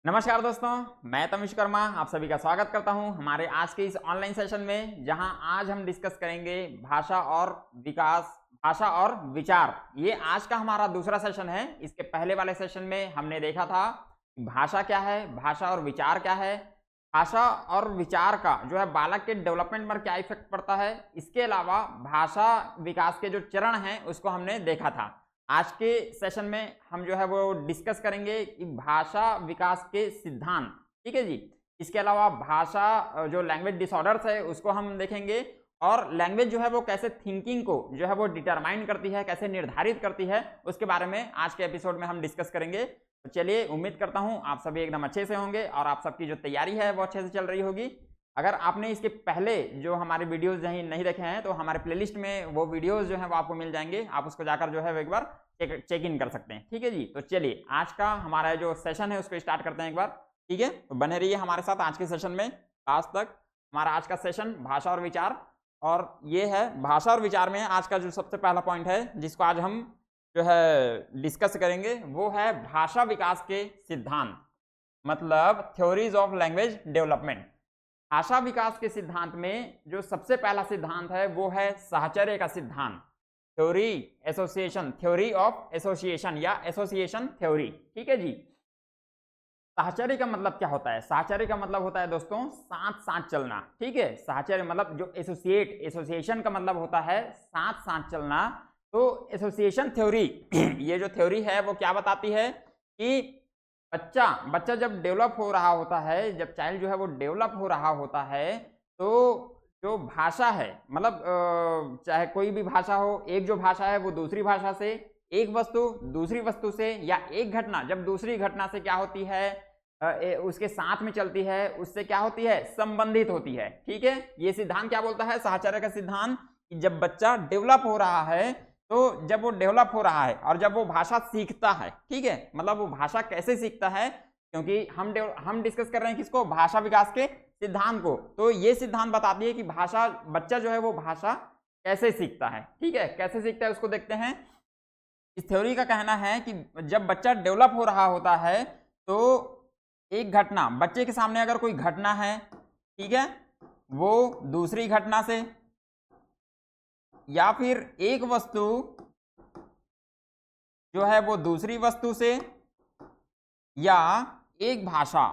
नमस्कार दोस्तों, मैं तमिश कर्मा आप सभी का स्वागत करता हूं हमारे आज के इस ऑनलाइन सेशन में, जहां आज हम डिस्कस करेंगे भाषा और विकास, भाषा और विचार। ये आज का हमारा दूसरा सेशन है। इसके पहले वाले सेशन में हमने देखा था कि भाषा क्या है, भाषा और विचार क्या है, भाषा और विचार का जो है बालक के डेवलपमेंट पर क्या इफेक्ट पड़ता है। इसके अलावा भाषा विकास के जो चरण हैं उसको हमने देखा था। आज के सेशन में हम जो है वो डिस्कस करेंगे कि भाषा विकास के सिद्धांत, ठीक है जी। इसके अलावा भाषा जो लैंग्वेज डिसऑर्डर्स है उसको हम देखेंगे, और लैंग्वेज जो है वो कैसे थिंकिंग को जो है वो डिटरमाइन करती है, कैसे निर्धारित करती है, उसके बारे में आज के एपिसोड में हम डिस्कस करेंगे। तो चलिए, उम्मीद करता हूँ आप सभी एकदम अच्छे से होंगे और आप सबकी जो तैयारी है वो अच्छे से चल रही होगी। अगर आपने इसके पहले जो हमारे वीडियोस नहीं देखे हैं तो हमारे प्लेलिस्ट में वो वीडियोस जो हैं वो आपको मिल जाएंगे, आप उसको जाकर जो है एक बार चेक इन कर सकते हैं, ठीक है जी। तो चलिए, आज का हमारा जो सेशन है उसको स्टार्ट करते हैं एक बार, ठीक है। तो बने रहिए हमारे साथ आज के सेशन में आज तक। हमारा आज का सेशन भाषा और विचार, और ये है भाषा और विचार में आज का जो सबसे पहला पॉइंट है जिसको आज हम जो है डिस्कस करेंगे वो है भाषा विकास के सिद्धांत, मतलब थ्योरीज ऑफ लैंग्वेज डेवलपमेंट। भाषा विकास के सिद्धांत में जो सबसे पहला सिद्धांत है वो है साहचर्य का सिद्धांत, theory association, theory of association या एसोसिएशन थ्योरी, ठीक है जी। साहचर्य का मतलब क्या होता है? साहचर्य का मतलब होता है दोस्तों साथ साथ चलना, ठीक है। साहचर्य मतलब जो एसोसिएशन का मतलब होता है साथ साथ चलना। तो एसोसिएशन थ्योरी ये जो थ्योरी है वो क्या बताती है कि बच्चा जब डेवलप हो रहा होता है, जब चाइल्ड जो है वो डेवलप हो रहा होता है, तो जो भाषा है, मतलब चाहे कोई भी भाषा हो, एक जो भाषा है वो दूसरी भाषा से, एक वस्तु दूसरी वस्तु से, या एक घटना जब दूसरी घटना से क्या होती है, उसके साथ में चलती है, उससे क्या होती है, संबंधित होती है, ठीक है। ये सिद्धांत क्या बोलता है, साहचर्य का सिद्धांत, कि जब बच्चा डेवलप हो रहा है, तो जब वो डेवलप हो रहा है और जब वो भाषा सीखता है, ठीक है, मतलब वो भाषा कैसे सीखता है, क्योंकि हम डिस्कस कर रहे हैं किसको, भाषा विकास के सिद्धांत को। तो ये सिद्धांत बताती है कि भाषा, बच्चा जो है वो भाषा कैसे सीखता है, ठीक है, कैसे सीखता है उसको देखते हैं। इस थ्योरी का कहना है कि जब बच्चा डेवलप हो रहा होता है तो एक घटना, बच्चे के सामने अगर कोई घटना है, ठीक है, वो दूसरी घटना से, या फिर एक वस्तु जो है वो दूसरी वस्तु से, या एक भाषा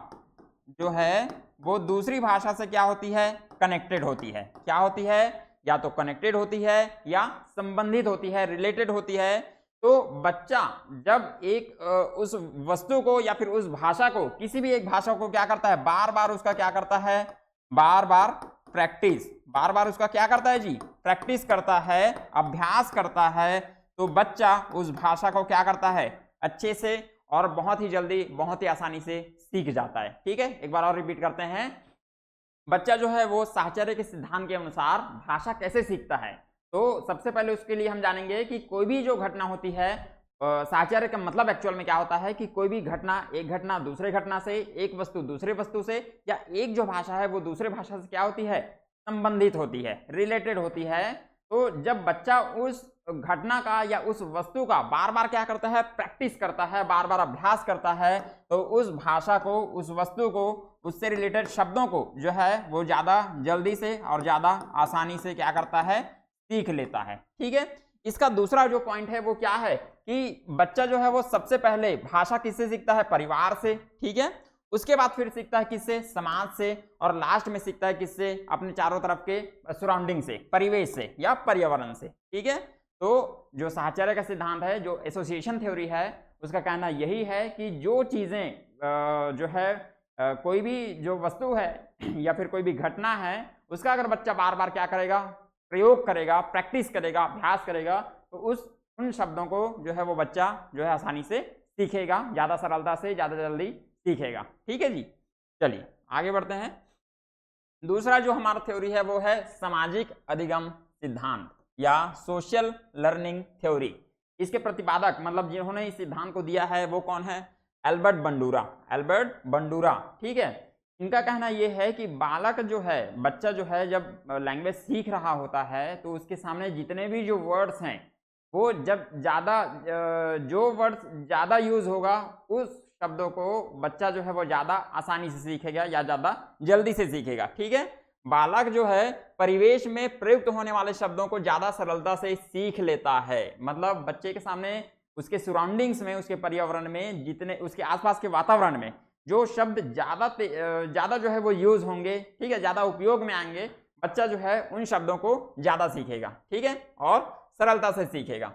जो है वो दूसरी भाषा से क्या होती है, कनेक्टेड होती है। क्या होती है? या तो कनेक्टेड होती है या संबंधित होती है, रिलेटेड होती है। तो बच्चा जब एक उस वस्तु को या फिर उस भाषा को, किसी भी एक भाषा को क्या करता है, बार बार उसका क्या करता है, बार बार प्रैक्टिस, बार बार उसका क्या करता है जी, प्रैक्टिस करता है, अभ्यास करता है, तो बच्चा उस भाषा को क्या करता है, अच्छे से और बहुत ही जल्दी, बहुत ही आसानी से सीख जाता है, ठीक है। एक बार और रिपीट करते हैं, बच्चा जो है वो साहचर्य के सिद्धांत के अनुसार भाषा कैसे सीखता है। तो सबसे पहले उसके लिए हम जानेंगे कि कोई भी जो घटना होती है, साहचर्य का मतलब एक्चुअल में क्या होता है कि कोई भी घटना, एक घटना दूसरे घटना से, एक वस्तु दूसरे वस्तु से, या एक जो भाषा है वो दूसरे भाषा से क्या होती है, संबंधित होती है, रिलेटेड होती है। तो जब बच्चा उस घटना का या उस वस्तु का बार बार क्या करता है, प्रैक्टिस करता है, बार बार अभ्यास करता है, तो उस भाषा को, उस वस्तु को, उससे रिलेटेड शब्दों को जो है वो ज्यादा जल्दी से और ज्यादा आसानी से क्या करता है, सीख लेता है, ठीक है। इसका दूसरा जो पॉइंट है वो क्या है कि बच्चा जो है वो सबसे पहले भाषा किससे सीखता है, परिवार से, ठीक है। उसके बाद फिर सीखता है किससे, समाज से, और लास्ट में सीखता है किससे, अपने चारों तरफ के सराउंडिंग से, परिवेश से या पर्यावरण से, ठीक है। तो जो साहचर्य का सिद्धांत है, जो एसोसिएशन थ्योरी है, उसका कहना यही है कि जो चीजें जो है, कोई भी जो वस्तु है या फिर कोई भी घटना है, उसका अगर बच्चा बार बार क्या करेगा, प्रयोग करेगा, प्रैक्टिस करेगा, अभ्यास करेगा, तो उन शब्दों को जो है वो बच्चा जो है आसानी से सीखेगा, ज्यादा सरलता से, ज्यादा जल्दी सीखेगा, ठीक है जी। चलिए आगे बढ़ते हैं। दूसरा जो हमारा थ्योरी है वो है सामाजिक अधिगम सिद्धांत या सोशल लर्निंग थ्योरी। इसके प्रतिपादक, मतलब जिन्होंने इस सिद्धांत को दिया है वो कौन है, एल्बर्ट बंडूरा, एल्बर्ट बंडूरा, ठीक है। इनका कहना यह है कि बालक जो है, बच्चा जो है, जब लैंग्वेज सीख रहा होता है तो उसके सामने जितने भी जो वर्ड्स हैं वो जब ज़्यादा, जो वर्ड्स ज़्यादा यूज होगा उस शब्दों को बच्चा जो है वो ज्यादा आसानी से सीखेगा या ज्यादा जल्दी से सीखेगा। ठीक है, बालक जो है परिवेश में प्रयुक्त होने वाले शब्दों को ज्यादा सरलता से सीख लेता है। मतलब बच्चे के सामने उसके सराउंडिंग्स में, उसके पर्यावरण में, जितने उसके आसपास के वातावरण में जो शब्द ज्यादा जो है वो यूज होंगे, ठीक है, ज्यादा उपयोग में आएंगे, बच्चा जो है उन शब्दों को ज्यादा सीखेगा। ठीक है, और सरलता से सीखेगा।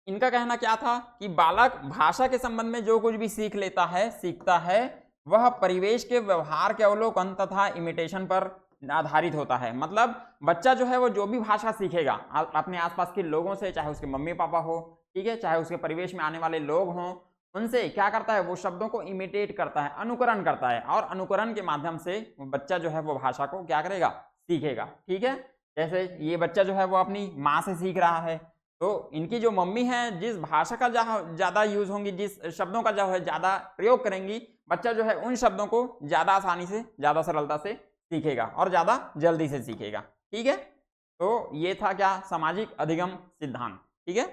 इनका कहना क्या था कि बालक भाषा के संबंध में जो कुछ भी सीख लेता है, सीखता है, वह परिवेश के व्यवहार के अवलोकन तथा इमिटेशन पर आधारित होता है। मतलब बच्चा जो है वो जो भी भाषा सीखेगा अपने आसपास के लोगों से, चाहे उसके मम्मी पापा हो, ठीक है, चाहे उसके परिवेश में आने वाले लोग हों, उनसे क्या करता है, वो शब्दों को इमिटेट करता है, अनुकरण करता है, और अनुकरण के माध्यम से बच्चा जो है वो भाषा को क्या करेगा, सीखेगा। ठीक है, जैसे ये बच्चा जो है वो अपनी माँ से सीख रहा है, तो इनकी जो मम्मी है जिस भाषा का ज्यादा यूज होंगी, जिस शब्दों का जो है ज्यादा प्रयोग करेंगी, बच्चा जो है उन शब्दों को ज्यादा आसानी से, ज्यादा सरलता से सीखेगा और ज्यादा जल्दी से सीखेगा। ठीक है, तो ये था क्या, सामाजिक अधिगम सिद्धांत। ठीक है,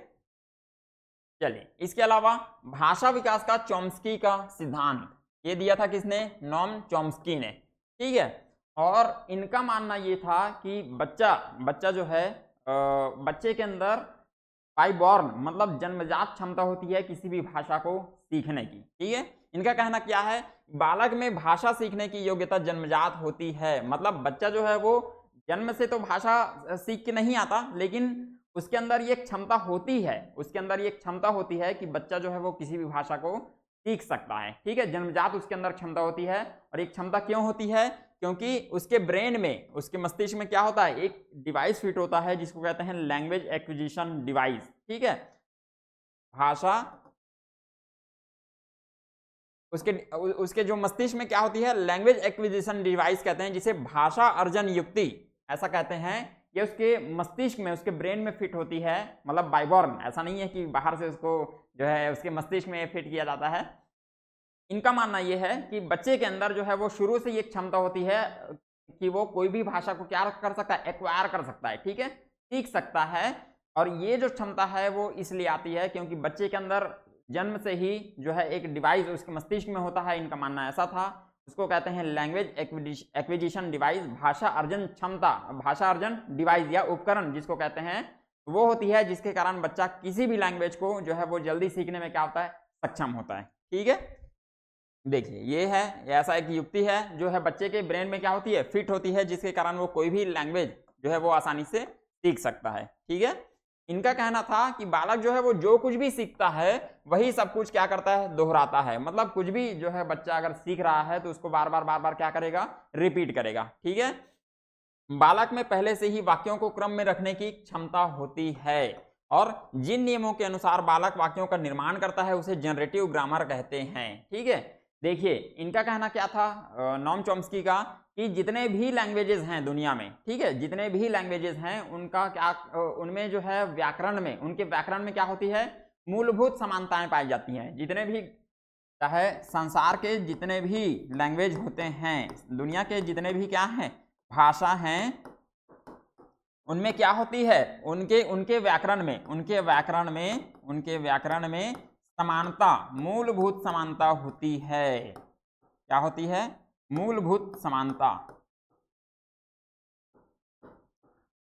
चलिए इसके अलावा भाषा विकास का चॉम्स्की का सिद्धांत, ये दिया था किसने, नॉम चॉम्स्की ने। ठीक है, और इनका मानना ये था कि बच्चा जो है बच्चे के अंदर बाई बॉर्न, मतलब जन्मजात क्षमता होती है किसी भी भाषा को सीखने की। ठीक है, इनका कहना क्या है, बालक में भाषा सीखने की योग्यता जन्मजात होती है। मतलब बच्चा जो है वो जन्म से तो भाषा सीख के नहीं आता, लेकिन उसके अंदर ये क्षमता होती है, उसके अंदर ये क्षमता होती है कि बच्चा जो है वो किसी भी भाषा को सीख सकता है। ठीक है, जन्मजात उसके अंदर क्षमता होती है। और एक क्षमता क्यों होती है, क्योंकि उसके ब्रेन में, उसके मस्तिष्क में क्या होता है, एक डिवाइस फिट होता है जिसको कहते हैं लैंग्वेज एक्विजिशन डिवाइस। ठीक है, भाषा उसके जो मस्तिष्क में क्या होती है, लैंग्वेज एक्विजिशन डिवाइस कहते हैं, जिसे भाषा अर्जन युक्ति ऐसा कहते हैं। ये उसके मस्तिष्क में, उसके ब्रेन में फिट होती है, मतलब बाइबॉर्न, ऐसा नहीं है कि बाहर से उसको जो है उसके मस्तिष्क में फिट किया जाता है। इनका मानना यह है कि बच्चे के अंदर जो है वो शुरू से ये क्षमता होती है कि वो कोई भी भाषा को क्या कर सकता है, एक्वायर कर सकता है। ठीक है, सीख सकता है। और ये जो क्षमता है वो इसलिए आती है क्योंकि बच्चे के अंदर जन्म से ही जो है एक डिवाइस उसके मस्तिष्क में होता है। इनका मानना ऐसा था, उसको कहते हैं लैंग्वेज एक्विजिशन डिवाइस, भाषा अर्जन क्षमता, भाषा अर्जन डिवाइस या उपकरण जिसको कहते हैं, वो होती है जिसके कारण बच्चा किसी भी लैंग्वेज को जो है वो जल्दी सीखने में क्या होता है, सक्षम होता है। ठीक है, देखिए ये है, ऐसा एक युक्ति है जो है बच्चे के ब्रेन में क्या होती है, फिट होती है, जिसके कारण वो कोई भी लैंग्वेज जो है वो आसानी से सीख सकता है। ठीक है, इनका कहना था कि बालक जो है वो जो कुछ भी सीखता है वही सब कुछ क्या करता है, दोहराता है। मतलब कुछ भी जो है बच्चा अगर सीख रहा है तो उसको बार बार क्या करेगा, रिपीट करेगा। ठीक है, बालक में पहले से ही वाक्यों को क्रम में रखने की क्षमता होती है, और जिन नियमों के अनुसार बालक वाक्यों का निर्माण करता है उसे जनरेटिव ग्रामर कहते हैं। ठीक है, देखिए इनका कहना क्या था, नॉम चॉम्स्की का, कि जितने भी लैंग्वेजेस हैं दुनिया में, ठीक है, जितने भी लैंग्वेजेस हैं उनका क्या, उनमें जो है व्याकरण में, उनके व्याकरण में क्या होती है, मूलभूत समानताएं पाई जाती हैं। जितने भी, चाहे संसार के जितने भी लैंग्वेज होते हैं, दुनिया के जितने भी क्या हैं, भाषा हैं, उनमें क्या होती है, उनके व्याकरण में समानता, मूलभूत समानता होती है। क्या होती है, मूलभूत समानता।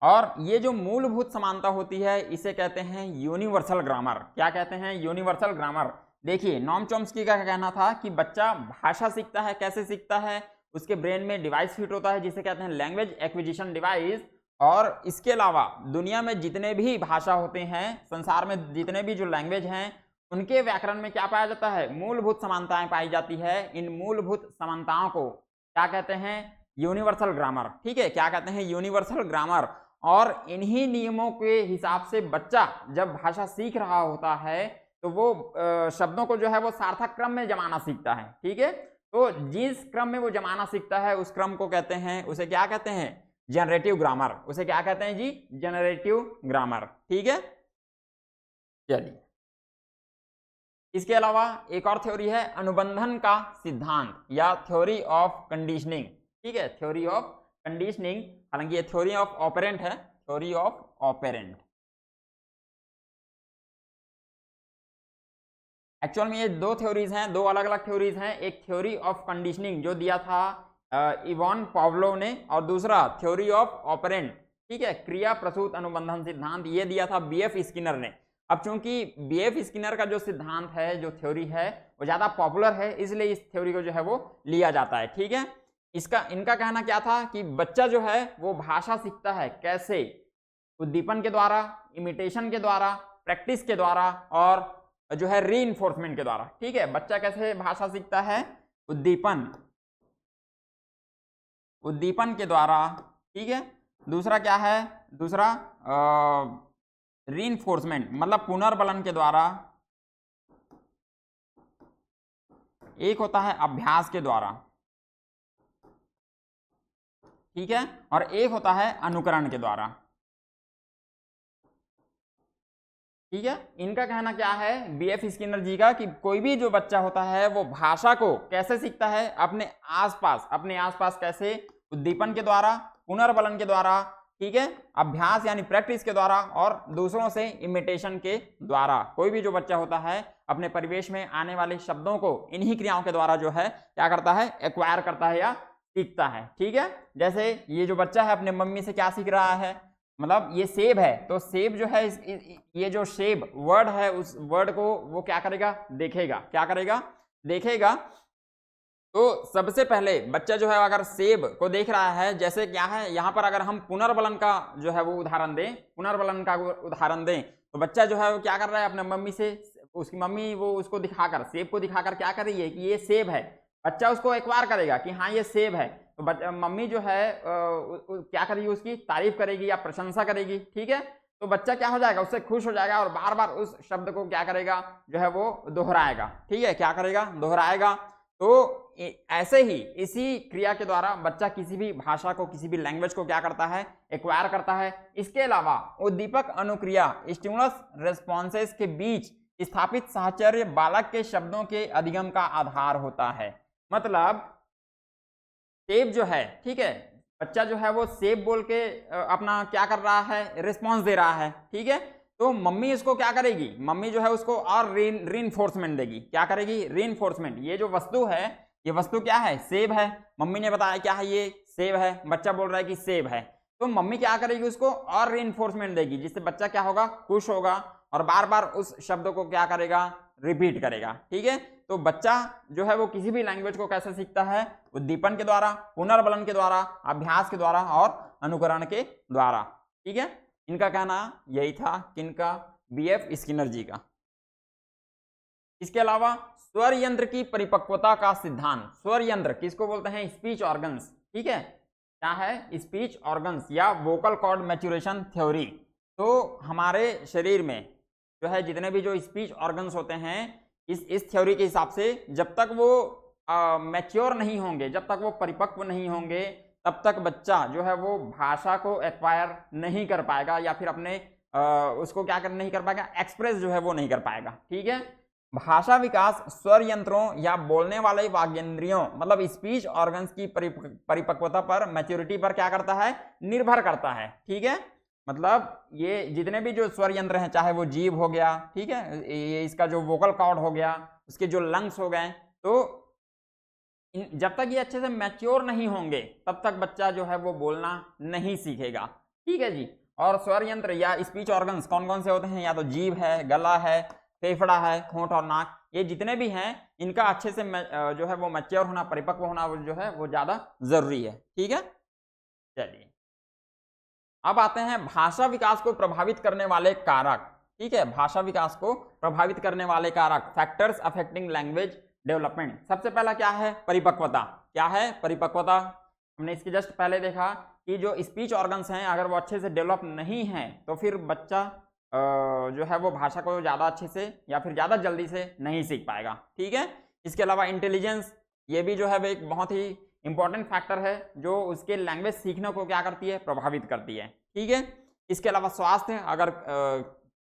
और ये जो मूलभूत समानता होती है इसे कहते हैं यूनिवर्सल ग्रामर। क्या कहते हैं, यूनिवर्सल ग्रामर। देखिए नॉम चॉम्स्की का कहना था कि बच्चा भाषा सीखता है, कैसे सीखता है, उसके ब्रेन में डिवाइस फिट होता है जिसे कहते हैं लैंग्वेज एक्विजिशन डिवाइस। और इसके अलावा दुनिया में जितने भी भाषा होते हैं, संसार में जितने भी जो लैंग्वेज हैं, उनके व्याकरण में क्या पाया जाता है, मूलभूत समानताएं पाई जाती है। इन मूलभूत समानताओं को क्या कहते हैं, यूनिवर्सल ग्रामर। ठीक है, क्या कहते हैं, यूनिवर्सल ग्रामर। और इन्हीं नियमों के हिसाब से बच्चा जब भाषा सीख रहा होता है तो वो शब्दों को जो है वो सार्थक क्रम में जमाना सीखता है। ठीक है, तो जिस क्रम में वो जमाना सीखता है उस क्रम को कहते हैं, उसे क्या कहते हैं, जनरेटिव ग्रामर। उसे क्या कहते हैं जी, जनरेटिव ग्रामर। ठीक है, चलिए इसके अलावा एक और थ्योरी है अनुबंधन का सिद्धांत या थ्योरी ऑफ कंडीशनिंग। ठीक है, थ्योरी ऑफ कंडीशनिंग, हालांकि ये थ्योरी ऑफ ऑपरेंट है, थ्योरी ऑफ ऑपरेंट। एक्चुअल में ये दो थ्योरीज हैं, दो अलग अलग थ्योरीज हैं। एक थ्योरी ऑफ कंडीशनिंग जो दिया था इवान पाव्लोव ने, और दूसरा थ्योरी ऑफ ऑपरेंट, ठीक है, क्रिया प्रसूत अनुबंधन सिद्धांत, ये दिया था बीएफ स्किनर ने। अब चूंकि बीएफ स्किनर का जो सिद्धांत है, जो थ्योरी है, वो ज्यादा पॉपुलर है, इसलिए इस थ्योरी को जो है वो लिया जाता है, ठीक है। इनका कहना क्या था कि बच्चा जो है वो भाषा सीखता है कैसे? उद्दीपन के द्वारा, इमिटेशन के द्वारा, प्रैक्टिस के द्वारा, और जो है रीइंफोर्समेंट के द्वारा, ठीक है। बच्चा कैसे भाषा सीखता है? उद्दीपन के द्वारा, ठीक है। दूसरा क्या है? दूसरा रीइंफोर्समेंट मतलब पुनर्बलन के द्वारा। एक होता है अभ्यास के द्वारा, ठीक है, और एक होता है अनुकरण के द्वारा, ठीक है। इनका कहना क्या है बीएफ स्किनर जी का कि कोई भी जो बच्चा होता है वो भाषा को कैसे सीखता है? अपने आसपास कैसे? उद्दीपन के द्वारा, पुनर्बलन के द्वारा, ठीक है, अभ्यास यानी प्रैक्टिस के द्वारा, और दूसरों से इमिटेशन के द्वारा। कोई भी जो बच्चा होता है अपने परिवेश में आने वाले शब्दों को इन्हीं क्रियाओं के द्वारा जो है क्या करता है? एक्वायर करता है या सीखता है, ठीक है। जैसे ये जो बच्चा है अपने मम्मी से क्या सीख रहा है? मतलब ये सेब है, तो सेब जो है ये जो सेब वर्ड है, उस वर्ड को वो क्या करेगा? देखेगा। क्या करेगा? देखेगा। तो सबसे पहले बच्चा जो है अगर सेब को देख रहा है, जैसे क्या है यहाँ पर अगर हम पुनर्बलन का जो है वो उदाहरण दें, तो बच्चा जो है वो क्या कर रहा है? अपने मम्मी से, उसकी मम्मी वो उसको दिखाकर, सेब को दिखाकर क्या कर रही है कि ये सेब है। बच्चा उसको एक्वायर करेगा कि हाँ ये सेब है, तो मम्मी जो है क्या करेगी? उसकी तारीफ करेगी या प्रशंसा करेगी, ठीक है। तो बच्चा क्या हो जाएगा? उससे खुश हो जाएगा और बार बार उस शब्द को क्या करेगा? जो है वो दोहराएगा, ठीक है। क्या करेगा? दोहराएगा। तो ऐसे ही इसी क्रिया के द्वारा बच्चा किसी भी भाषा को, किसी भी लैंग्वेज को क्या करता है? एक्वायर करता है। इसके अलावा उद्दीपक अनुक्रिया, स्टिमुलस रेस्पॉन्सेस के बीच स्थापित साहचर्य बालक के शब्दों के अधिगम का आधार होता है। मतलब सेब जो है, ठीक है, बच्चा जो है वो सेब बोल के अपना क्या कर रहा है? रिस्पॉन्स दे रहा है, ठीक है। तो मम्मी इसको क्या करेगी? मम्मी जो है उसको और रीइंफोर्समेंट देगी। क्या करेगी? रीइंफोर्समेंट। ये जो वस्तु है, ये वस्तु क्या है? सेब है। मम्मी ने बताया क्या है? ये सेब है। बच्चा बोल रहा है कि सेब है, तो मम्मी क्या करेगी? उसको और रीइंफोर्समेंट देगी, जिससे बच्चा क्या होगा? खुश होगा और बार बार उस शब्द को क्या करेगा? रिपीट करेगा, ठीक है। तो बच्चा जो है वो किसी भी लैंग्वेज को कैसे सीखता है? उद्दीपन के द्वारा, पुनर्बलन के द्वारा, अभ्यास के द्वारा और अनुकरण के द्वारा, ठीक है। इनका कहना यही था, किनका? बीएफ स्किनर जी का। इसके अलावा स्वर यंत्र की परिपक्वता का सिद्धांत। स्वर यंत्र किसको बोलते हैं? स्पीच ऑर्गन्स, ठीक है। क्या है? स्पीच ऑर्गन्स या वोकल कॉर्ड मैच्योरेशन थ्योरी। तो हमारे शरीर में जो है जितने भी जो स्पीच ऑर्गन्स होते हैं, इस थ्योरी के हिसाब से जब तक वो मैच्योर नहीं होंगे, जब तक वो परिपक्व नहीं होंगे, तब तक बच्चा जो है वो भाषा को एक्वायर नहीं कर पाएगा, या फिर अपने उसको क्या कर नहीं कर पाएगा? एक्सप्रेस जो है वो नहीं कर पाएगा, ठीक है। भाषा विकास स्वर यंत्रों या बोलने वाले वाग्यंत्रियों मतलब स्पीच ऑर्गन्स की परिपक्वता पर, मैच्योरिटी पर क्या करता है? निर्भर करता है, ठीक है। मतलब ये जितने भी जो स्वर यंत्र हैं, चाहे वो जीभ हो गया, ठीक है, ये इसका जो वोकल कॉर्ड हो गया, उसके जो लंग्स हो गए, तो जब तक ये अच्छे से मैच्योर नहीं होंगे तब तक बच्चा जो है वो बोलना नहीं सीखेगा, ठीक है जी। और स्वर यंत्र या स्पीच ऑर्गन्स कौन कौन से होते हैं? या तो जीभ है, गला है, फेफड़ा है, होंठ और नाक, ये जितने भी हैं इनका अच्छे से जो है वो मैच्योर होना, परिपक्व होना जो है वो ज्यादा जरूरी है, ठीक है। चलिए अब आते हैं भाषा विकास को प्रभावित करने वाले कारक, ठीक है। भाषा विकास को प्रभावित करने वाले कारक, फैक्टर्स अफेक्टिंग लैंग्वेज डेवलपमेंट। सबसे पहला क्या है? परिपक्वता। क्या है? परिपक्वता। हमने इसके जस्ट पहले देखा कि जो स्पीच ऑर्गन्स हैं अगर वो अच्छे से डेवलप नहीं हैं तो फिर बच्चा जो है वो भाषा को ज़्यादा अच्छे से या फिर ज़्यादा जल्दी से नहीं सीख पाएगा, ठीक है। इसके अलावा इंटेलिजेंस, ये भी जो है वो एक बहुत ही इंपॉर्टेंट फैक्टर है जो उसके लैंग्वेज सीखने को क्या करती है? प्रभावित करती है, ठीक है। इसके अलावा स्वास्थ्य, अगर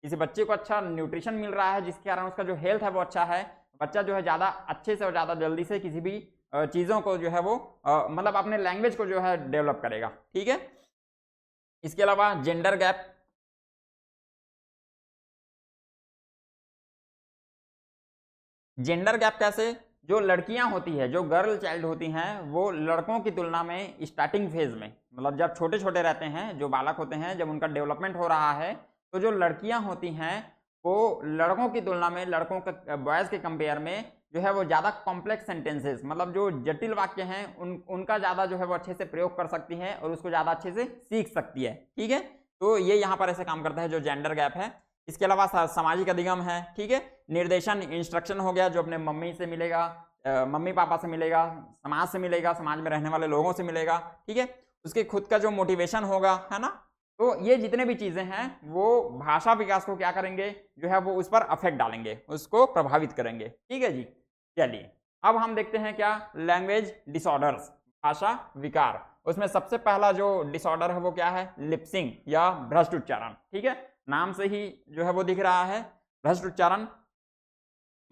किसी बच्चे को अच्छा न्यूट्रिशन मिल रहा है जिसके कारण उसका जो हेल्थ है वो अच्छा है, बच्चा जो है ज़्यादा अच्छे से और ज़्यादा जल्दी से किसी भी चीज़ों को जो है वो मतलब अपने लैंग्वेज को जो है डेवलप करेगा, ठीक है। इसके अलावा जेंडर गैप, जेंडर गैप कैसे? जो लड़कियां होती है, जो गर्ल चाइल्ड होती हैं, वो लड़कों की तुलना में स्टार्टिंग फेज में, मतलब जब छोटे छोटे रहते हैं, जो बालक होते हैं, जब उनका डेवलपमेंट हो रहा है, तो जो लड़कियां होती हैं वो लड़कों की तुलना में, लड़कों के बॉयज़ के कंपेयर में जो है वो ज़्यादा कॉम्प्लेक्स सेंटेंसेस, मतलब जो जटिल वाक्य हैं उनका ज़्यादा जो है वो अच्छे से प्रयोग कर सकती है और उसको ज़्यादा अच्छे से सीख सकती है। ठीक है, तो ये यहाँ पर ऐसे काम करता है जो जेंडर गैप है। इसके अलावा सामाजिक अधिगम है। ठीक है, निर्देशन, इंस्ट्रक्शन हो गया, जो अपने मम्मी से मिलेगा, मम्मी पापा से मिलेगा, समाज से मिलेगा, समाज में रहने वाले लोगों से मिलेगा। ठीक है, उसके खुद का जो मोटिवेशन होगा, है ना, तो ये जितने भी चीजें हैं वो भाषा विकास को क्या करेंगे, जो है वो उस पर अफेक्ट डालेंगे, उसको प्रभावित करेंगे। ठीक है जी, चलिए अब हम देखते हैं क्या, लैंग्वेज डिसऑर्डर्स, भाषा विकार। उसमें सबसे पहला जो डिसऑर्डर है वो क्या है, लिपसिंग या भ्रष्ट उच्चारण। ठीक है, नाम से ही जो है वो दिख रहा है, भ्रष्ट उच्चारण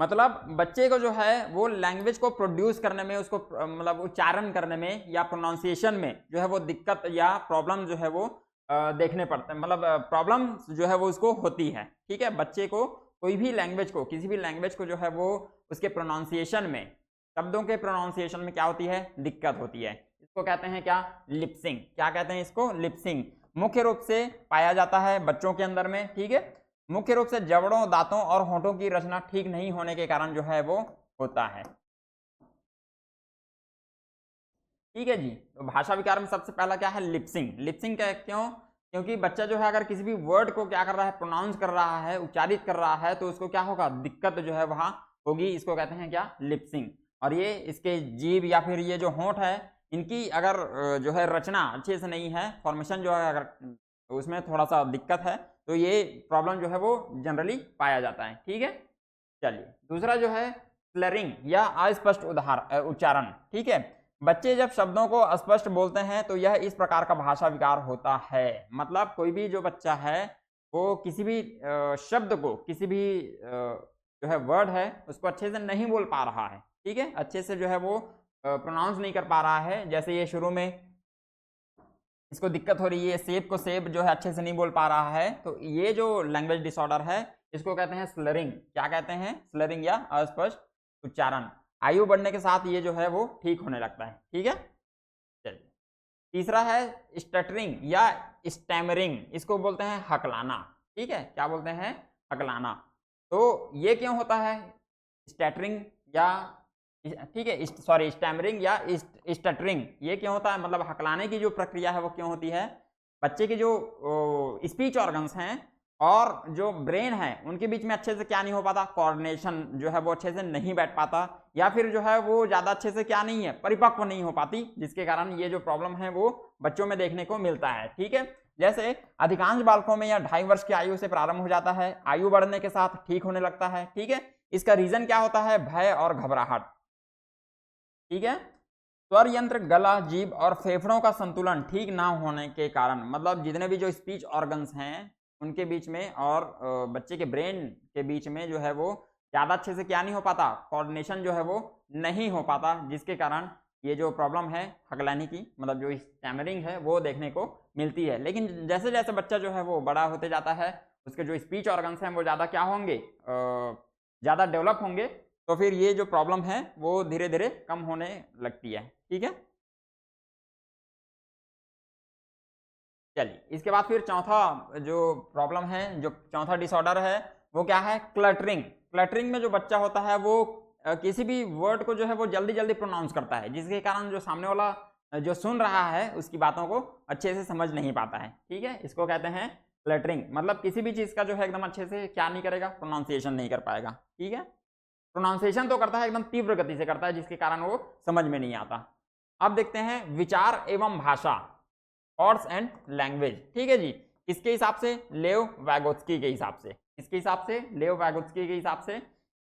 मतलब बच्चे को जो है वो लैंग्वेज को प्रोड्यूस करने में, उसको मतलब उच्चारण करने में या प्रोनाउंसिएशन में जो है वो दिक्कत या प्रॉब्लम जो है वो देखने पड़ते हैं, मतलब प्रॉब्लम जो है वो उसको होती है। ठीक है, बच्चे को कोई भी लैंग्वेज को, किसी भी लैंग्वेज को जो है वो उसके प्रोनाउंसिएशन में, शब्दों के प्रोनाउंसिएशन में क्या होती है, दिक्कत होती है। इसको कहते हैं क्या, लिपसिंग। क्या कहते हैं इसको, लिपसिंग। मुख्य रूप से पाया जाता है बच्चों के अंदर में। ठीक है, मुख्य रूप से जबड़ों, दांतों और होठों की रचना ठीक नहीं होने के कारण जो है वो होता है। ठीक है जी, तो भाषा विकार में सबसे पहला क्या है, लिपसिंग। लिपसिंग क्या, क्यों? क्योंकि बच्चा जो है अगर किसी भी वर्ड को क्या कर रहा है, प्रोनाउंस कर रहा है, उच्चारित कर रहा है, तो उसको क्या होगा, दिक्कत जो है वहां होगी। इसको कहते हैं क्या, लिपसिंग। और ये इसके जीभ या फिर ये जो होंठ है, इनकी अगर जो है रचना अच्छे से नहीं है, फॉर्मेशन जो है अगर उसमें थोड़ा सा दिक्कत है, तो ये प्रॉब्लम जो है वो जनरली पाया जाता है। ठीक है, चलिए दूसरा जो है स्लरिंग या अस्पष्ट उच्चारण। ठीक है, बच्चे जब शब्दों को अस्पष्ट बोलते हैं तो यह इस प्रकार का भाषा विकार होता है। मतलब कोई भी जो बच्चा है वो किसी भी शब्द को, किसी भी जो है वर्ड है उसको अच्छे से नहीं बोल पा रहा है। ठीक है, अच्छे से जो है वो प्रोनाउंस नहीं कर पा रहा है। जैसे ये शुरू में इसको दिक्कत हो रही है, सेब को सेब जो है अच्छे से नहीं बोल पा रहा है, तो ये जो लैंग्वेज डिसऑर्डर है इसको कहते हैं स्लरिंग। क्या कहते हैं, स्लरिंग या अस्पष्ट उच्चारण। आयु बढ़ने के साथ ये जो है वो ठीक होने लगता है। ठीक है, चलिए तीसरा है स्टटरिंग या स्टैमरिंग। इसको बोलते हैं हकलाना। ठीक है, क्या बोलते हैं, हकलाना। तो ये क्यों होता है, स्टैटरिंग या ठीक है सॉरी स्टैमरिंग या स्टटरिंग, ये क्यों होता है, मतलब हकलाने की जो प्रक्रिया है वो क्यों होती है, बच्चे के जो स्पीच ऑर्गन्स हैं और जो ब्रेन है उनके बीच में अच्छे से क्या नहीं हो पाता, कोऑर्डिनेशन जो है वो अच्छे से नहीं बैठ पाता, या फिर जो है वो ज़्यादा अच्छे से क्या नहीं है, परिपक्व नहीं हो पाती, जिसके कारण ये जो प्रॉब्लम है वो बच्चों में देखने को मिलता है। ठीक है, जैसे अधिकांश बालकों में यह 2.5 वर्ष की आयु से प्रारंभ हो जाता है, आयु बढ़ने के साथ ठीक होने लगता है। ठीक है, इसका रीजन क्या होता है, भय और घबराहट। ठीक है, स्वर यंत्र, गला, जीभ और फेफड़ों का संतुलन ठीक ना होने के कारण, मतलब जितने भी जो स्पीच ऑर्गन्स हैं उनके बीच में और बच्चे के ब्रेन के बीच में जो है वो ज़्यादा अच्छे से क्या नहीं हो पाता, कोऑर्डिनेशन जो है वो नहीं हो पाता, जिसके कारण ये जो प्रॉब्लम है हकलानी की, मतलब जो स्टैमरिंग है वो देखने को मिलती है। लेकिन जैसे जैसे बच्चा जो है वो बड़ा होते जाता है, उसके जो स्पीच ऑर्गन्स हैं वो ज़्यादा क्या होंगे, ज़्यादा डेवलप होंगे, तो फिर ये जो प्रॉब्लम है वो धीरे धीरे कम होने लगती है। ठीक है, चलिए इसके बाद फिर चौथा जो प्रॉब्लम है, जो चौथा डिसऑर्डर है वो क्या है, क्लटरिंग। क्लटरिंग में जो बच्चा होता है वो किसी भी वर्ड को जो है वो जल्दी जल्दी प्रोनाउंस करता है, जिसके कारण जो सामने वाला जो सुन रहा है उसकी बातों को अच्छे से समझ नहीं पाता है। ठीक है, इसको कहते हैं क्लटरिंग। मतलब किसी भी चीज़ का जो है एकदम अच्छे से क्या नहीं करेगा, प्रोनाउंसिएशन नहीं कर पाएगा। ठीक है, प्रोनाउंसिएशन तो करता है, एकदम तीव्र गति से करता है, जिसके कारण वो समझ में नहीं आता। अब देखते हैं विचार एवं भाषा, थॉट्स एंड लैंग्वेज। ठीक है जी, किसके हिसाब से, लेव वैगोत्स्की के हिसाब से। किसके हिसाब से, लेव वैगोत्स्की के हिसाब से।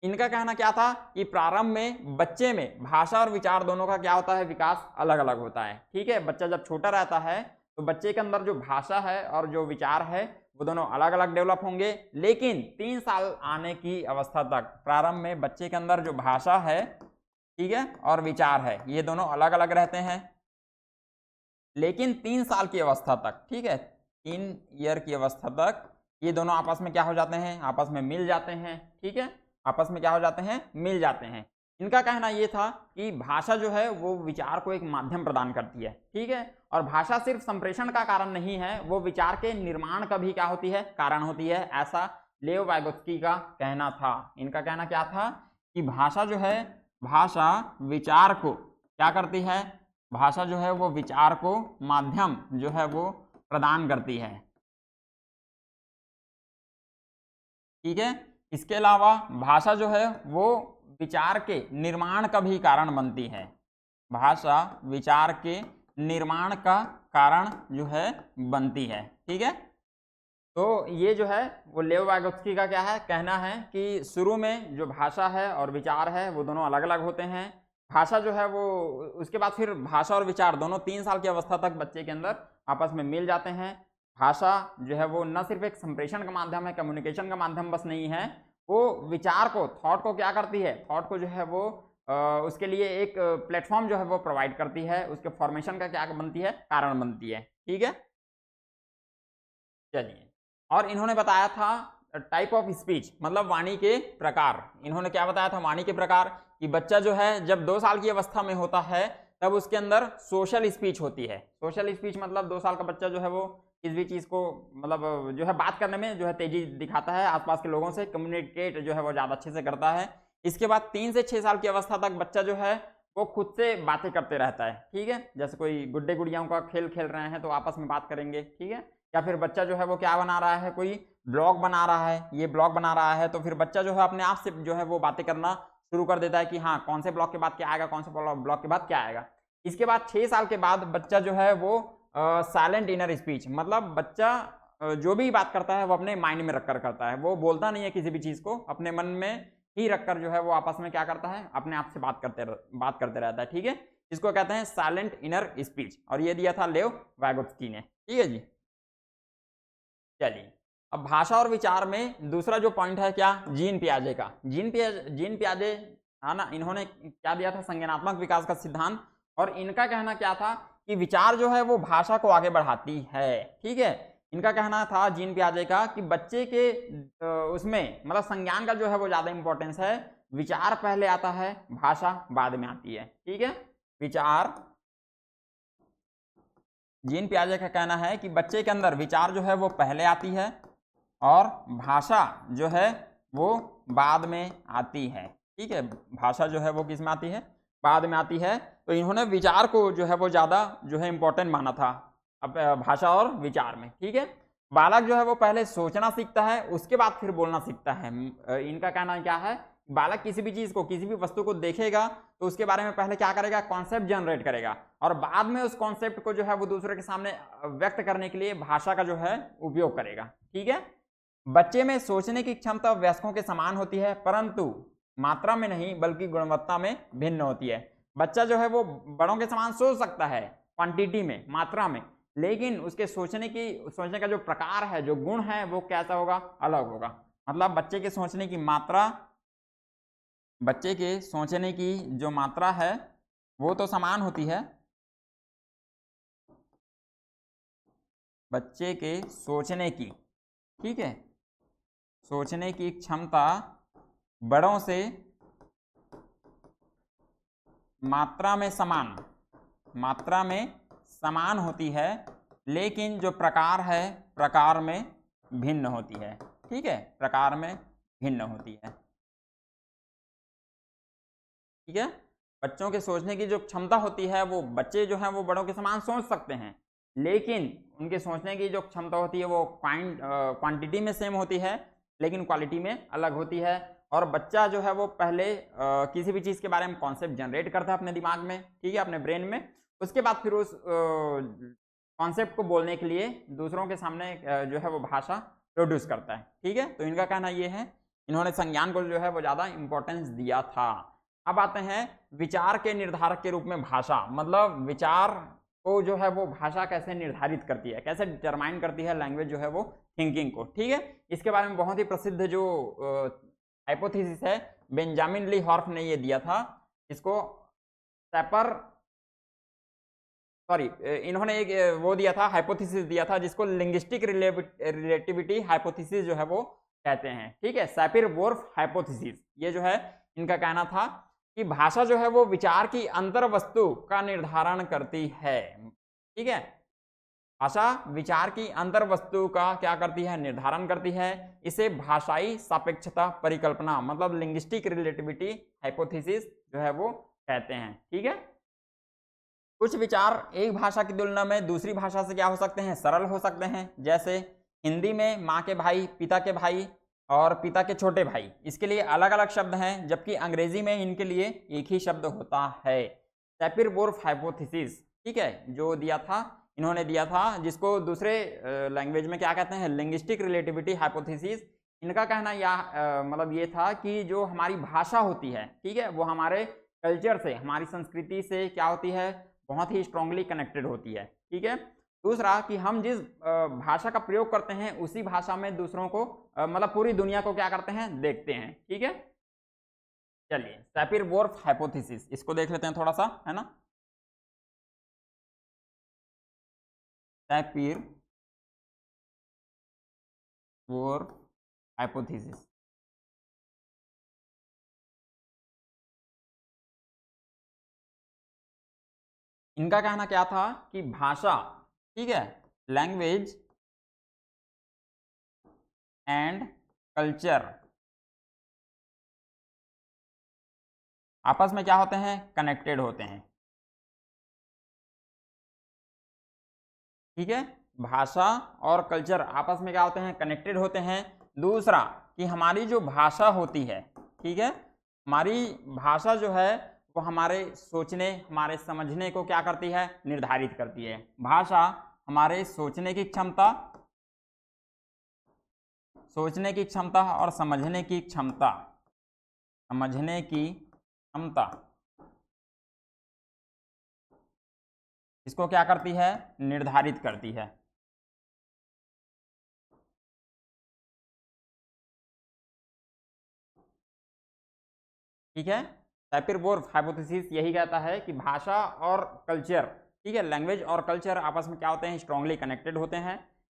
इनका कहना क्या था कि प्रारंभ में बच्चे में भाषा और विचार दोनों का क्या होता है, विकास अलग अलग होता है। ठीक है, बच्चा जब छोटा रहता है तो बच्चे के अंदर जो भाषा है और जो विचार है वो दोनों अलग अलग डेवलप होंगे, लेकिन 3 साल आने की अवस्था तक प्रारंभ में बच्चे के अंदर जो भाषा है, ठीक है, और विचार है, ये दोनों अलग अलग रहते हैं। लेकिन 3 साल की अवस्था तक, ठीक है, 3 ईयर की अवस्था तक ये दोनों आपस में क्या हो जाते हैं, आपस में मिल जाते हैं। ठीक है, आपस में क्या हो जाते हैं, मिल जाते हैं। इनका कहना ये था कि भाषा जो है वो विचार को एक माध्यम प्रदान करती है, ठीक है, और भाषा सिर्फ संप्रेषण का कारण नहीं है, वो विचार के निर्माण का भी क्या होती है, कारण होती है, ऐसा लेव वाइगोत्स्की का कहना था। इनका कहना क्या था कि भाषा जो है, भाषा विचार को क्या करती है, भाषा जो है वो विचार को माध्यम जो है वो प्रदान करती है, ठीक है। इसके अलावा भाषा जो है वो विचार के निर्माण का भी कारण बनती है, भाषा विचार के निर्माण का कारण जो है बनती है, ठीक है। तो ये जो है वो लेव वाइगोत्स्की का क्या है, कहना है कि शुरू में जो भाषा है और विचार है वो दोनों अलग अलग होते हैं। भाषा जो है वो, उसके बाद फिर भाषा और विचार दोनों 3 साल की अवस्था तक बच्चे के अंदर आपस में मिल जाते हैं। भाषा जो है वो न सिर्फ एक संप्रेषण का माध्यम है, कम्युनिकेशन का माध्यम बस नहीं है, वो विचार को, थॉट को क्या करती है, थॉट को जो है वो उसके लिए एक प्लेटफॉर्म जो है वो प्रोवाइड करती है, उसके फॉर्मेशन का क्या बनती है, कारण बनती है, ठीक है। चलिए, और इन्होंने बताया था टाइप ऑफ स्पीच, मतलब वाणी के प्रकार। इन्होंने क्या बताया था, वाणी के प्रकार, कि बच्चा जो है जब 2 साल की अवस्था में होता है तब उसके अंदर सोशल स्पीच होती है। सोशल स्पीच मतलब 2 साल का बच्चा जो है वो किसी भी चीज़ को, मतलब जो है बात करने में जो है तेजी दिखाता है, आसपास के लोगों से कम्युनिकेट जो है वो ज़्यादा अच्छे से करता है। इसके बाद 3 से 6 साल की अवस्था तक बच्चा जो है वो खुद से बातें करते रहता है, ठीक है। जैसे कोई गुड्डे गुड़ियाओं का खेल खेल रहे हैं तो आपस में बात करेंगे, ठीक है। या फिर बच्चा जो है वो क्या बना रहा है, कोई ब्लॉग बना रहा है, ये ब्लॉग बना रहा है, तो फिर बच्चा जो है अपने आप से जो है वो बातें करना शुरू कर देता है कि हाँ कौन से ब्लॉग के बाद क्या आएगा, कौन से ब्लॉग के बाद क्या आएगा। इसके बाद 6 साल के बाद बच्चा जो है वो साइलेंट इनर स्पीच, मतलब बच्चा जो भी बात करता है वो अपने माइंड में रखकर करता है, वो बोलता नहीं है किसी भी चीज़ को, अपने मन में ही रखकर जो है वो आपस में क्या करता है, अपने आप से बात करते रहता है, ठीक है। इसको कहते हैं साइलेंट इनर स्पीच, और ये दिया था लेव वाइगोत्स्की ने, ठीक है जी। चलिए, अब भाषा और विचार में दूसरा जो पॉइंट है क्या, जीन पियाजे का। जीन पियाजे है ना, इन्होंने क्या दिया था, संज्ञानात्मक विकास का सिद्धांत, और इनका कहना क्या था कि विचार जो है वो भाषा को आगे बढ़ाती है, ठीक है। इनका कहना था जीन पियाजे का कि बच्चे के उसमें मतलब संज्ञान का जो है वो ज्यादा इंपॉर्टेंस है, विचार पहले आता है, भाषा बाद में आती है, ठीक है। विचार, जीन पियाजे का कहना है कि बच्चे के अंदर विचार जो है वो पहले आती है और भाषा जो है वो बाद में आती है, ठीक है। भाषा जो है वो किस में आती है, बाद में आती है। तो इन्होंने विचार को जो है वो ज़्यादा जो है इम्पोर्टेंट माना था अब भाषा और विचार में, ठीक है। बालक जो है वो पहले सोचना सीखता है, उसके बाद फिर बोलना सीखता है। इनका कहना क्या है, बालक किसी भी चीज़ को, किसी भी वस्तु को देखेगा तो उसके बारे में पहले क्या करेगा, कॉन्सेप्ट जनरेट करेगा, और बाद में उस कॉन्सेप्ट को जो है वो दूसरे के सामने व्यक्त करने के लिए भाषा का जो है उपयोग करेगा, ठीक है। बच्चे में सोचने की क्षमता वयस्कों के समान होती है, परंतु मात्रा में नहीं बल्कि गुणवत्ता में भिन्न होती है। बच्चा जो है वो बड़ों के समान सोच सकता है, क्वांटिटी में, मात्रा में, लेकिन उसके सोचने का जो प्रकार है, जो गुण है, वो कैसा होगा, अलग होगा। मतलब बच्चे के सोचने की मात्रा, बच्चे के सोचने की जो मात्रा है वो तो समान होती है, बच्चे के सोचने की, ठीक है, सोचने की क्षमता बड़ों से मात्रा में समान होती है, लेकिन जो प्रकार है, प्रकार में भिन्न होती है, ठीक है, प्रकार में भिन्न होती है, ठीक है। बच्चों के सोचने की जो क्षमता होती है, वो बच्चे जो हैं वो बड़ों के समान सोच सकते हैं, लेकिन उनके सोचने की जो क्षमता होती है वो क्वांटिटी में सेम होती है, लेकिन क्वालिटी में अलग होती है। और बच्चा जो है वो पहले किसी भी चीज़ के बारे में कॉन्सेप्ट जनरेट करता है अपने दिमाग में, ठीक है, अपने ब्रेन में, उसके बाद फिर उस कॉन्सेप्ट को बोलने के लिए दूसरों के सामने जो है वो भाषा प्रोड्यूस करता है, ठीक है। तो इनका कहना ये है, इन्होंने संज्ञान को जो है वो ज़्यादा इंपॉर्टेंस दिया था। अब आते हैं विचार के निर्धारक के रूप में भाषा, मतलब विचार को जो है वो भाषा कैसे निर्धारित करती है, कैसे डिटरमाइन करती है लैंग्वेज जो है वो थिंकिंग को, ठीक है। इसके बारे में बहुत ही प्रसिद्ध जो हाइपोथेसिस है, बेंजामिन ली हॉर्फ ने ये दिया था, इसको इन्होंने एक वो दिया था, हाइपोथेसिस दिया था, जिसको लिंग्विस्टिक रिलेटिविटी हाइपोथेसिस जो है वो कहते हैं। ठीक है, सैपिर-वोर्फ हाइपोथेसिस, ये जो है इनका कहना था कि भाषा जो है वो विचार की अंतर वस्तु का निर्धारण करती है। ठीक है, भाषा विचार की अंतर वस्तु का क्या करती है, निर्धारण करती है। इसे भाषाई सापेक्षता परिकल्पना मतलब लिंग्विस्टिक रिलेटिविटी हाइपोथेसिस जो है वो कहते हैं। ठीक है, कुछ विचार एक भाषा की तुलना में दूसरी भाषा से क्या हो सकते हैं, सरल हो सकते हैं। जैसे हिंदी में माँ के भाई, पिता के भाई और पिता के छोटे भाई, इसके लिए अलग अलग शब्द हैं, जबकि अंग्रेजी में इनके लिए एक ही शब्द होता है। सैपिर-वोर्फ हाइपोथेसिस, ठीक है, जो दिया था, इन्होंने दिया था, जिसको दूसरे लैंग्वेज में क्या कहते हैं, लिंग्विस्टिक रिलेटिविटी हाइपोथेसिस। इनका कहना मतलब ये था कि जो हमारी भाषा होती है, ठीक है, वो हमारे कल्चर से, हमारी संस्कृति से क्या होती है, बहुत ही स्ट्रांगली कनेक्टेड होती है। ठीक है, दूसरा कि हम जिस भाषा का प्रयोग करते हैं उसी भाषा में दूसरों को मतलब पूरी दुनिया को क्या करते हैं, देखते हैं। ठीक है, चलिए सैपिर-वोर्फ हाइपोथेसिस इसको देख लेते हैं थोड़ा सा, है ना। सैपिर-वोर्फ हाइपोथेसिस, इनका कहना क्या था कि भाषा, ठीक है, लैंग्वेज एंड कल्चर आपस में क्या होते हैं, कनेक्टेड होते हैं। ठीक है, भाषा और कल्चर आपस में क्या होते हैं, कनेक्टेड होते हैं। दूसरा कि हमारी जो भाषा होती है, ठीक है, हमारी भाषा जो है वो हमारे सोचने, हमारे समझने को क्या करती है, निर्धारित करती है। भाषा हमारे सोचने की क्षमता और समझने की क्षमता इसको क्या करती है, निर्धारित करती है। ठीक है, सैपिर-वोर्फ हाइपोथेसिस यही कहता है कि भाषा और कल्चर, ठीक है, लैंग्वेज और कल्चर आपस में क्या होते हैं, स्ट्रांगली कनेक्टेड होते हैं।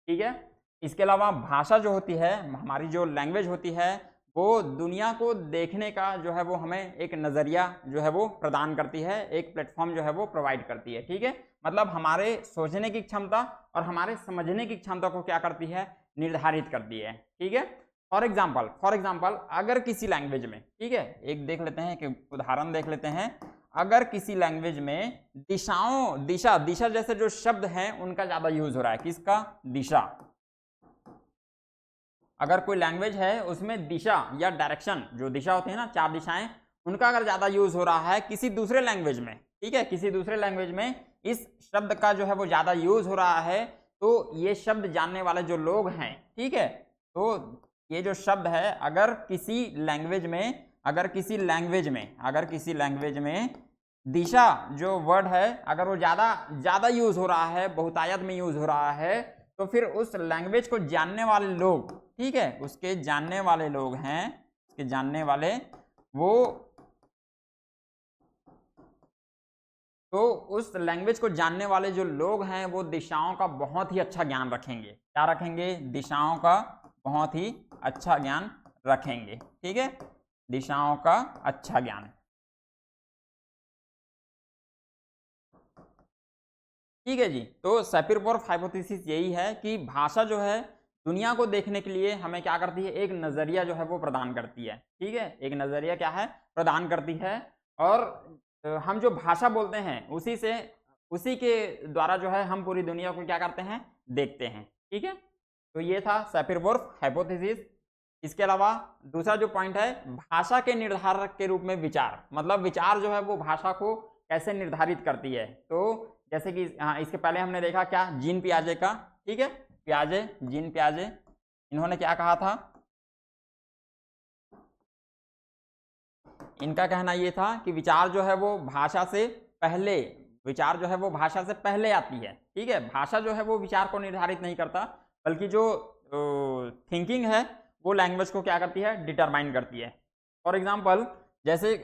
ठीक है, इसके अलावा भाषा जो होती है, हमारी जो लैंग्वेज होती है, वो दुनिया को देखने का जो है वो हमें एक नज़रिया जो है वो प्रदान करती है, एक प्लेटफॉर्म जो है वो प्रोवाइड करती है। ठीक है, मतलब हमारे सोचने की क्षमता और हमारे समझने की क्षमता को क्या करती है, निर्धारित करती है। ठीक है, फॉर एग्जाम्पल अगर किसी लैंग्वेज में, ठीक है, एक देख लेते हैं, एक उदाहरण देख लेते हैं। अगर किसी लैंग्वेज में दिशा जैसे जो शब्द हैं उनका ज्यादा यूज हो रहा है, किसका, दिशा। अगर कोई लैंग्वेज है उसमें दिशा या डायरेक्शन, जो दिशा होती है ना, 4 दिशाएं, उनका अगर ज्यादा यूज हो रहा है किसी दूसरे लैंग्वेज में, ठीक है, किसी दूसरे लैंग्वेज में इस शब्द का जो है वो ज्यादा यूज हो रहा है, तो ये शब्द जानने वाले जो लोग हैं, ठीक है, तो ये जो शब्द है अगर किसी लैंग्वेज में दिशा जो वर्ड है अगर वो ज्यादा यूज हो रहा है, बहुतायत में यूज हो रहा है, तो फिर उस लैंग्वेज को जानने वाले लोग, ठीक है, उसके जानने वाले लोग हैं, उसके जानने वाले वो, तो उस लैंग्वेज को जानने वाले जो लोग हैं वो दिशाओं का बहुत ही अच्छा ज्ञान रखेंगे। क्या रखेंगे, दिशाओं का बहुत ही अच्छा ज्ञान रखेंगे। ठीक है, दिशाओं का अच्छा ज्ञान। ठीक है जी, तो सैपिर-वोर्फ हाइपोथेसिस यही है कि भाषा जो है दुनिया को देखने के लिए हमें क्या करती है, एक नजरिया जो है वो प्रदान करती है। ठीक है, एक नजरिया क्या है, प्रदान करती है, और हम जो भाषा बोलते हैं उसी के द्वारा जो है हम पूरी दुनिया को क्या करते हैं, देखते हैं। ठीक है, तो ये था सैपिर-वोर्फ हाइपोथेसिस। इसके अलावा दूसरा जो पॉइंट है, भाषा के निर्धारक के रूप में विचार, मतलब विचार जो है वो भाषा को कैसे निर्धारित करती है। तो जैसे कि हाँ, इसके पहले हमने देखा क्या, जीन पियाजे का, ठीक है, जीन पियाजे, इन्होंने क्या कहा था, इनका कहना यह था कि विचार जो है वो भाषा से पहले आती है। ठीक है, भाषा जो है वो विचार को निर्धारित नहीं करता, बल्कि जो थिंकिंग है वो लैंग्वेज को क्या करती है, डिटरमाइन करती है। फॉर एग्जाम्पल जैसे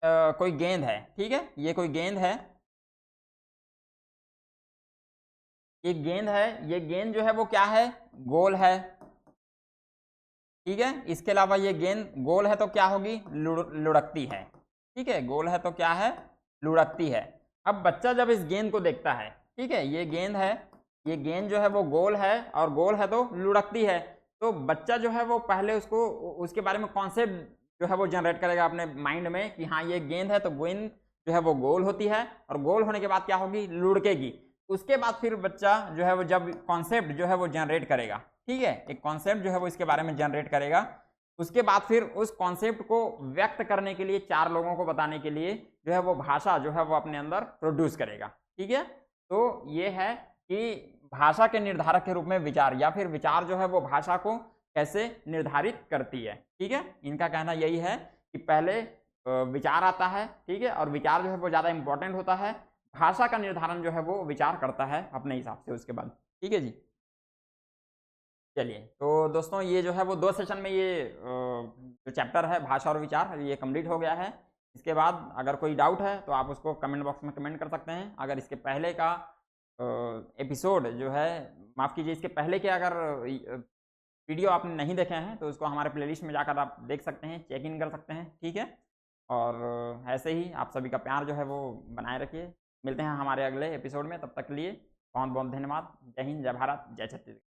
कोई गेंद है, ठीक है, ये कोई गेंद है, ये गेंद जो है वो क्या है, गोल है, ठीक है। इसके अलावा ये गेंद गोल है तो क्या होगी, लुढ़कती है। ठीक है, गोल है तो क्या है, लुढ़कती है। अब बच्चा जब इस गेंद को देखता है, ठीक है, ये गेंद है, ये गेंद जो है वो गोल है और गोल है तो लुढ़कती है, तो बच्चा जो है वो पहले उसको उसके बारे में कॉन्सेप्ट जो है वो जनरेट करेगा अपने माइंड में कि हाँ ये गेंद है तो गेंद जो है वो गोल होती है और गोल होने के बाद क्या होगी, लुढ़केगी। उसके बाद फिर बच्चा जो है वो जब कॉन्सेप्ट जो है वो जनरेट करेगा, ठीक है, एक कॉन्सेप्ट जो है वो इसके बारे में जनरेट करेगा, उसके बाद फिर उस कॉन्सेप्ट को व्यक्त करने के लिए, चार लोगों को बताने के लिए जो है वो भाषा जो है वो अपने अंदर प्रोड्यूस करेगा। ठीक है, तो ये है कि भाषा के निर्धारक के रूप में विचार, या फिर विचार जो है वो भाषा को कैसे निर्धारित करती है। ठीक है, इनका कहना यही है कि पहले विचार आता है, ठीक है, और विचार जो है वो ज़्यादा इंपॉर्टेंट होता है, भाषा का निर्धारण जो है वो विचार करता है अपने हिसाब से उसके बाद। ठीक है जी, चलिए, तो दोस्तों ये जो है वो 2 सेशन में ये जो चैप्टर है भाषा और विचार ये कंप्लीट हो गया है। इसके बाद अगर कोई डाउट है तो आप उसको कमेंट बॉक्स में कमेंट कर सकते हैं। अगर इसके पहले का एपिसोड जो है, माफ़ कीजिए, इसके पहले के अगर वीडियो आपने नहीं देखे हैं तो उसको हमारे प्लेलिस्ट में जाकर आप देख सकते हैं, चेक इन कर सकते हैं। ठीक है, और ऐसे ही आप सभी का प्यार जो है वो बनाए रखिए। मिलते हैं हमारे अगले एपिसोड में, तब तक के लिए बहुत बहुत धन्यवाद। जय हिंद, जय भारत, जय छत्तीसगढ़।